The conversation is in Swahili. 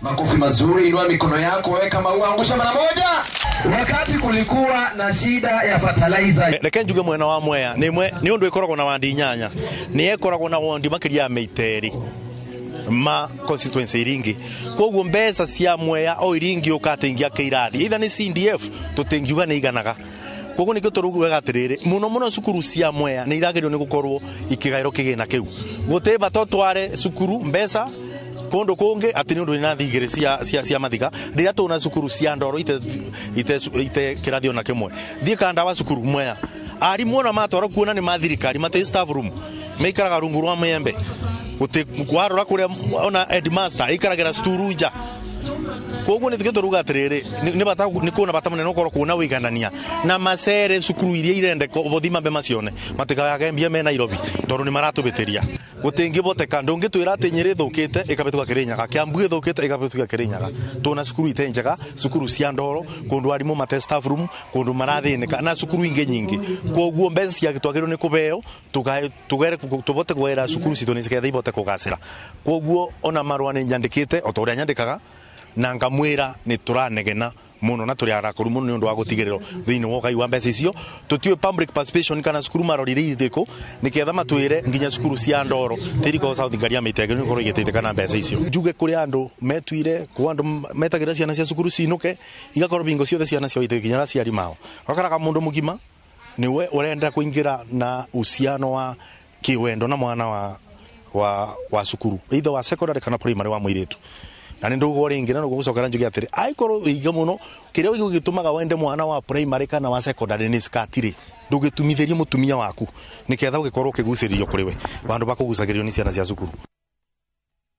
Makofi mazuri, inua mikono yako, weka maua, angusha mara moja. Wakati kulikuwa na shida ya fertilizer. Reke njuge mwena wa Mwea ni undu ikoragwo na wandi nyanya. Ni ekoragwo na wandi makiria meiteri. Ma constituency iringi. Koguo mbeca cia Mwea o iringi ukatengia keirathi. Either ni CDF tutengiuga ni iganaga. Koguo nikio turugaga atiriri muno cukuru cia Mwea ni iragerio ni gukorwo ikigairo kigina kiu. Guteba totware cukuru mbeca kondo konge ati ni undu ina thigire cia mathiga rira tuna cukuru cia ndoro ite kirathio na kimwe thie kanda wa cukuru Mwea ari muona matwara kuona ni mathirikari mate staff room meikaraga rungu rwa Mwembe guti kwarora kuria ona headmaster ikaragira sturuja. Koguo nitike turuga atiriri ni bata ni kuona bata munene ukoro kuona wiganania na macere cukuru iria irende bothima be macione matikaga mbia me Nairobi toru ni maratubitiria gutingi boteka ndungitwira ati Nyeri thukite ikabetuka Kirinyaga Kiambu thukite ikabetuka Kirinyaga tuna cukuru itenjaga cukuru cia ndoro kundu arimu mate staff room kundu marathinika na cukuru inge nyingi. Koguo mbeca cia gitwagiro ni kubeo tugere tubote gwera cukuru citoni ciketha ibote kugacira. Koguo ona marwa ni nyandikite otoria nyandikaga na ngamwira ni turanegena muno na turi arakuru muno ni undu wa gutigiriro thiini wa gai wa mbeca icio tutiwe public participation kana cukuru marorire ithiko niketha matwire nginya cukuru cia ndoro tiriko South Ngaria mitege ni korwo igitithika na mbeca icio. Njuge kuri andu metwire ku andu metagira ciana cia cukuru cinuke igakorwo bingo ciothe ciana cia itikinyara ciari mao akaraga mundu mugima niwe urenda kuingira na uciano wa kiwendo na mwana wa cukuru either wa secondary kana primary wa muiritu na ndu goringira no gucokera njugi atiri aikoro iga muno kiria gitumaga wende mwana wa primary kana wa secondary ni skatire ndugitumithĩrie mutumia waku niketha ugikorwo ukigucĩrĩrio kuri we bandu bakugucagĩrio ni ciana cia cukuru.